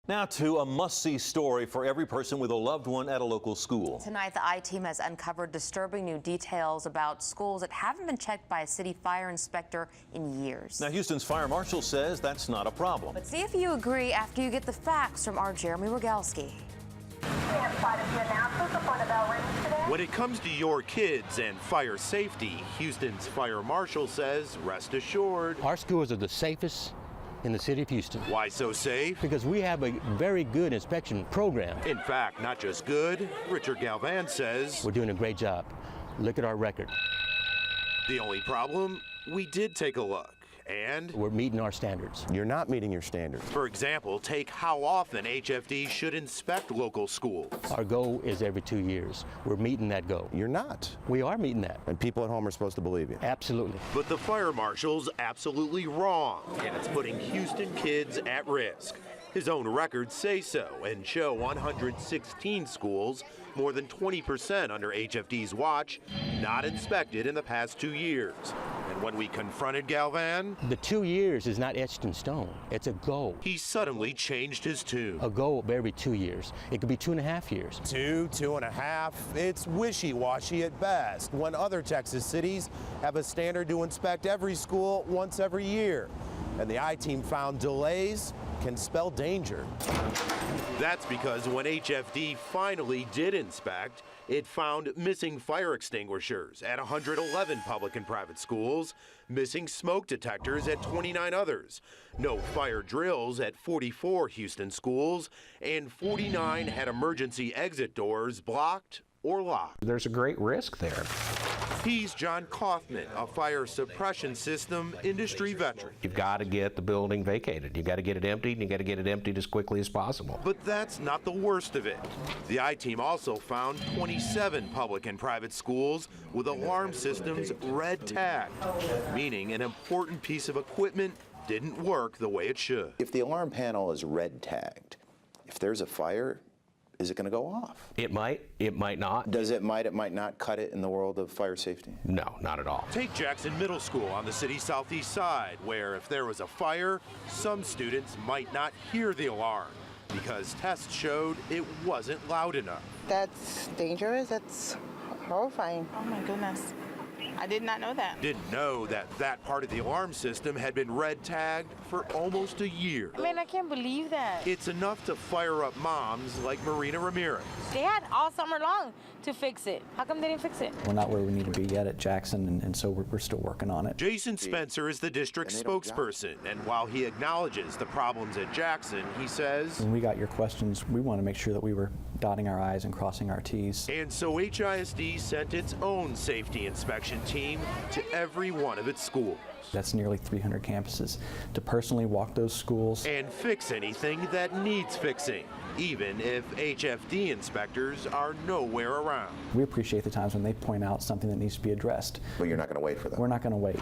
Now to a must-see story for every person with a loved one at a local school. Tonight, the I-Team has uncovered disturbing new details about schools that haven't been checked by a city fire inspector in years. Now, Houston's fire marshal says that's not a problem. But see if you agree after you get the facts from our Jeremy Rogalski. When it comes to your kids and fire safety, Houston's fire marshal says, rest assured. Our schools are the safest in the city of Houston. Why so safe? Because we have a very good inspection program. In fact, not just good, Richard Galvan says, We're doing a great job. Look at our record. The only problem, we did take a look. And we're meeting our standards. You're not meeting your standards. For example, take how often HFD should inspect local schools. Our goal is every 2 years. We're meeting that goal. You're not. We are meeting that. And people at home are supposed to believe you. Absolutely. But the fire marshal's absolutely wrong, and it's putting Houston kids at risk. His own records say so and show 116 schools, more than 20% under HFD's watch, not inspected in the past 2 years. And when we confronted Galvan, the 2 years is not etched in stone. It's a goal. He suddenly changed his tune. A goal of every 2 years. It could be 2.5 years. 2.5. It's wishy-washy at best, when other Texas cities have a standard to inspect every school once every year. And the I-Team found delays can spell danger. That's because when HFD finally did inspect, it found missing fire extinguishers at 111 public and private schools, missing smoke detectors at 29 others, no fire drills at 44 Houston schools, and 49 had emergency exit doors blocked or locked. There's a great risk there. He's John Kaufman, a fire suppression system industry veteran. You've got to get the building vacated. You've got to get it emptied, and you've got to get it emptied as quickly as possible. But that's not the worst of it. The I-Team also found 27 public and private schools with alarm systems red tagged, meaning an important piece of equipment didn't work the way it should. If the alarm panel is red tagged, if there's a fire, is it going to go off? It might not. Does it might not cut it in the world of fire safety? No, not at all. Take Jackson Middle School on the city's southeast side, where if there was a fire, some students might not hear the alarm because tests showed it wasn't loud enough. That's dangerous. That's horrifying. Oh my goodness. I did not know that. Didn't know that part of the alarm system had been red tagged for almost a year. I mean, I can't believe that. It's enough to fire up moms like Marina Ramirez. They had all summer long to fix it. How come they didn't fix it? We're not where we need to be yet at Jackson, and so we're still working on it. Jason Spencer is the district spokesperson, and while he acknowledges the problems at Jackson, he says, when we got your questions, we want to make sure that we were dotting our I's and crossing our T's. And so HISD sent its own safety inspection team to every one of its schools. That's nearly 300 campuses to personally walk those schools and fix anything that needs fixing, even if HFD inspectors are nowhere around. We appreciate the times when they point out something that needs to be addressed. But you're not going to wait for them. We're not going to wait.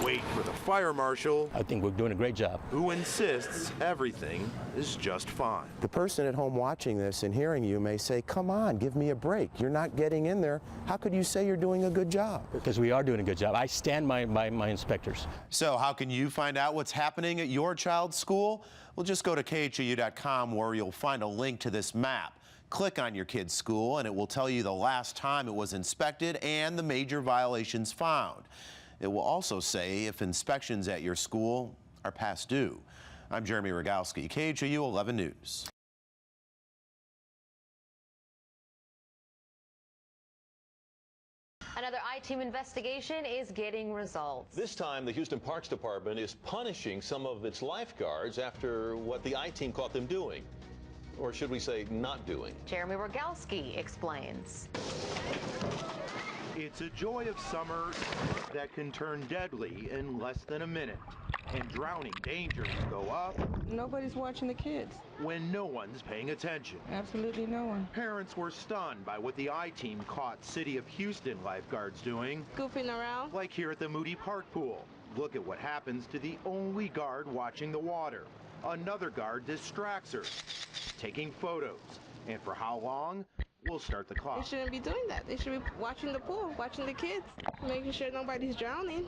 Wait for the fire marshal. I think we're doing a great job. Who insists everything is just fine. The person at home watching this and hearing you may say, come on, give me a break. You're not getting in there. How could you say you're doing a good job? Because we are doing a good job. I stand by my inspectors. So how can you find out what's happening at your child's school? Well, just go to khou.com where you'll find a link to this map. Click on your kid's school and it will tell you the last time it was inspected and the major violations found. It will also say if inspections at your school are past due. I'm Jeremy Rogalski, KHOU 11 News. Another I-Team investigation is getting results. This time, the Houston Parks Department is punishing some of its lifeguards after what the I-Team caught them doing. Or should we say, not doing. Jeremy Rogalski explains. It's a joy of summer that can turn deadly in less than a minute. And drowning dangers go up. Nobody's watching the kids. When no one's paying attention. Absolutely no one. Parents were stunned by what the I-Team caught City of Houston lifeguards doing. Goofing around. Like here at the Moody Park pool. Look at what happens to the only guard watching the water. Another guard distracts her, taking photos. And for how long? we'll start the clock. They shouldn't be doing that. They should be watching the pool, watching the kids, making sure nobody's drowning.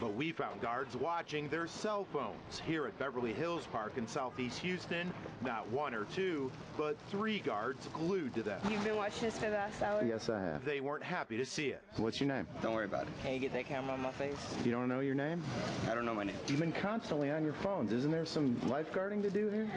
But we found guards watching their cell phones. Here at Beverly Hills Park in southeast Houston, not one or two, but 3 guards glued to them. You've been watching this for the last hour? Yes, I have. They weren't happy to see it. What's your name? Don't worry about it. Can you get that camera on my face? You don't know your name? I don't know my name. You've been constantly on your phones. Isn't there some lifeguarding to do here?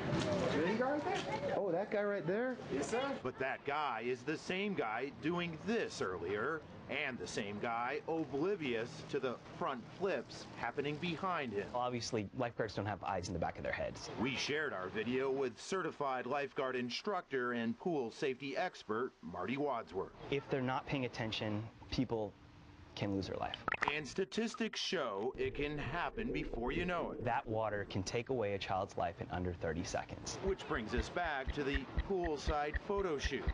Really, guy right there? Oh, that guy right there? Yes, sir. But that guy is the same guy doing this earlier, and the same guy oblivious to the front flips happening behind him. Obviously, lifeguards don't have eyes in the back of their heads. We shared our video with certified lifeguard instructor and pool safety expert Marty Wadsworth. If they're not paying attention, people can lose their life. And statistics show it can happen before you know it. That water can take away a child's life in under 30 seconds. Which brings us back to the poolside photo shoot.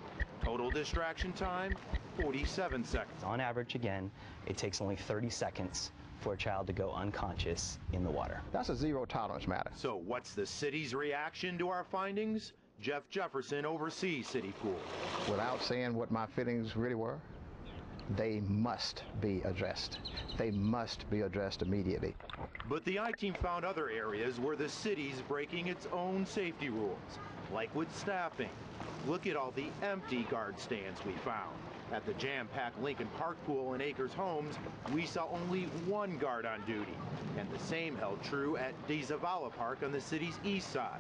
Total distraction time, 47 seconds. On average, again, it takes only 30 seconds for a child to go unconscious in the water. That's a zero tolerance matter. So what's the city's reaction to our findings? Jeff Jefferson oversees City Pool. Without saying what my feelings really were, they must be addressed. They must be addressed immediately. But the I-Team found other areas where the city's breaking its own safety rules, like with staffing. Look at all the empty guard stands we found. At the jam-packed Lincoln Park pool in Acres Homes, we saw only 1 guard on duty. And the same held true at De Zavala Park on the city's east side.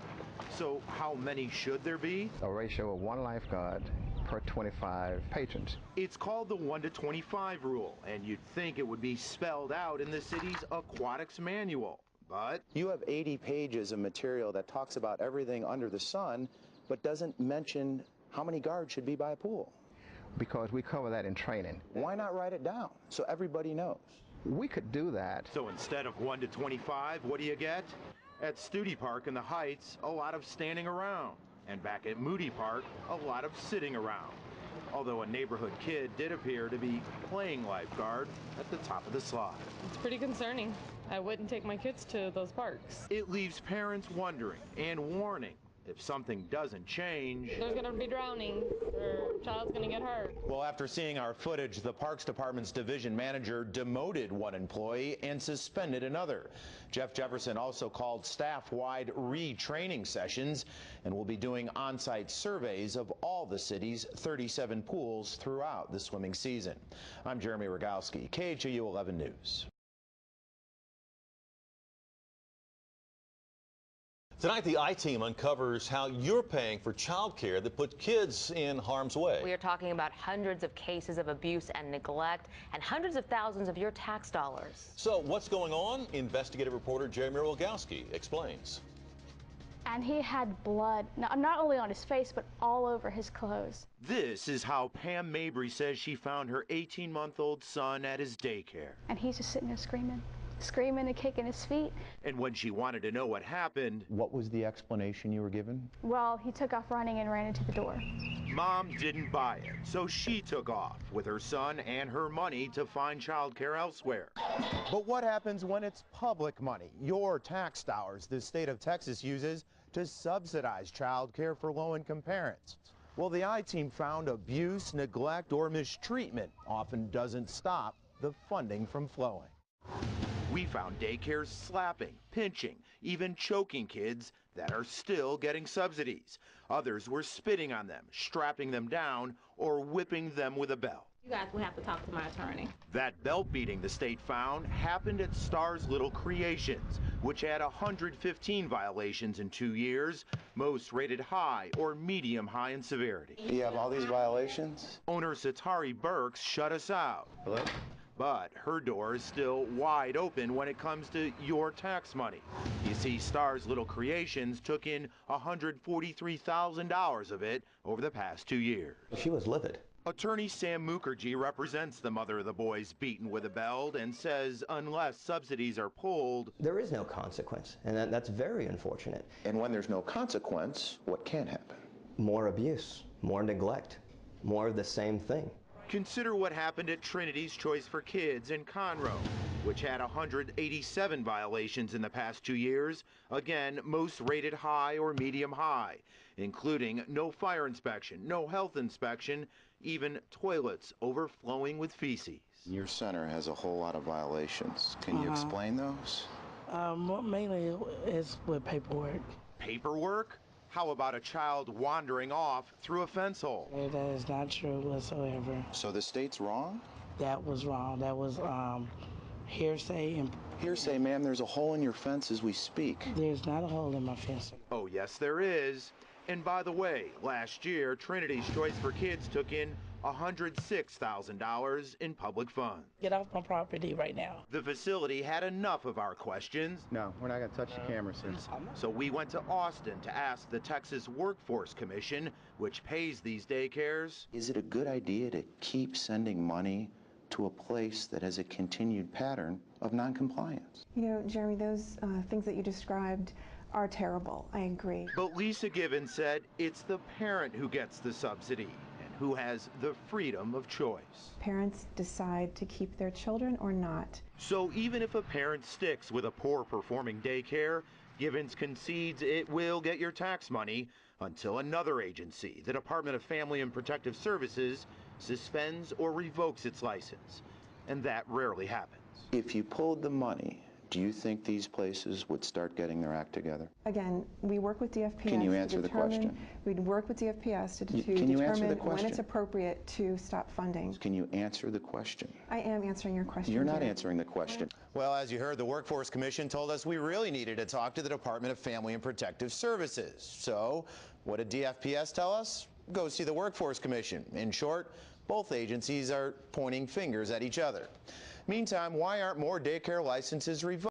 So how many should there be? A ratio of 1 lifeguard per 25 patrons. It's called the 1-to-25 rule, and you'd think it would be spelled out in the city's aquatics manual. But you have 80 pages of material that talks about everything under the sun, but doesn't mention how many guards should be by a pool. Because we cover that in training. Why not write it down so everybody knows? We could do that. So instead of 1-to-25, what do you get? At Studi Park in the Heights, a lot of standing around. And back at Moody Park, a lot of sitting around. Although a neighborhood kid did appear to be playing lifeguard at the top of the slide. It's pretty concerning. I wouldn't take my kids to those parks. It leaves parents wondering and warning. If something doesn't change, There's going to be drowning, or a child's going to get hurt. Well, after seeing our footage, the Parks Department's division manager demoted 1 employee and suspended another. Jeff Jefferson also called staff-wide retraining sessions and will be doing on-site surveys of all the city's 37 pools throughout the swimming season. I'm Jeremy Rogalski, KHOU 11 News. Tonight, the I-Team uncovers how you're paying for child care that puts kids in harm's way. We are talking about hundreds of cases of abuse and neglect and hundreds of thousands of your tax dollars. So what's going on? Investigative reporter Jeremy Rogalski explains. And he had blood, not only on his face, but all over his clothes. This is how Pam Mabry says she found her 18-month-old son at his daycare. And he's just sitting there screaming and kicking his feet. And when she wanted to know what happened, What was the explanation you were given? Well, he took off running and ran into the door. Mom didn't buy it, so she took off with her son and her money to find childcare elsewhere. But what happens when it's public money, your tax dollars the state of Texas uses to subsidize child care for low-income parents? Well, the I-Team found abuse, neglect, or mistreatment often doesn't stop the funding from flowing. We found daycares slapping, pinching, even choking kids that are still getting subsidies. Others were spitting on them, strapping them down, or whipping them with a belt. You guys will have to talk to my attorney. That belt beating the state found happened at Stars Little Creations, which had 115 violations in 2 years, most rated high or medium high in severity. You have all these violations? Owner Satari Burks shut us out. Hello? But her door is still wide open when it comes to your tax money. You see, Stars Little Creations took in $143,000 of it over the past 2 years. She was livid. Attorney Sam Mukherjee represents the mother of the boys beaten with a belt and says unless subsidies are pulled, There is no consequence, and that's very unfortunate. And when there's no consequence, what can happen? More abuse, more neglect, more of the same thing. consider what happened at Trinity's Choice for Kids in Conroe. which had 187 violations in the past 2 years, again, most rated high or medium high, including no fire inspection, no health inspection, even toilets overflowing with feces. Your center has a whole lot of violations. Can you explain those? Mainly is with paperwork. Paperwork? How about a child wandering off through a fence hole? That is not true whatsoever. So the state's wrong? That was wrong. That was hearsay. Hearsay, ma'am, there's a hole in your fence as we speak. There's not a hole in my fence. Oh, yes, there is. And by the way, last year, Trinity's Choice for Kids took in $106,000 in public funds. Get off my property right now. The facility had enough of our questions. No, we're not going to touch the camera, sir. So we went to Austin to ask the Texas Workforce Commission, which pays these daycares. Is it a good idea to keep sending money to a place that has a continued pattern of noncompliance? You know, Jeremy, those things that you described are terrible. I agree. But Lisa Gibbons said it's the parent who gets the subsidy and who has the freedom of choice. Parents decide to keep their children or not. So even if a parent sticks with a poor performing daycare, Gibbons concedes it will get your tax money until another agency, the Department of Family and Protective Services, suspends or revokes its license. And that rarely happens. If you pulled the money, do you think these places would start getting their act together? Again, we work with DFPS. Can you answer the question? We'd work with DFPS to Can you answer the determine when question? it's appropriate to stop funding. Can you answer the question? I am answering your question. You're not Jerry. answering the question. Well, as you heard, the Workforce Commission told us we really needed to talk to the Department of Family and Protective Services. So, what did DFPS tell us? Go see the Workforce Commission. In short, both agencies are pointing fingers at each other. Meantime, why aren't more daycare licenses revoked?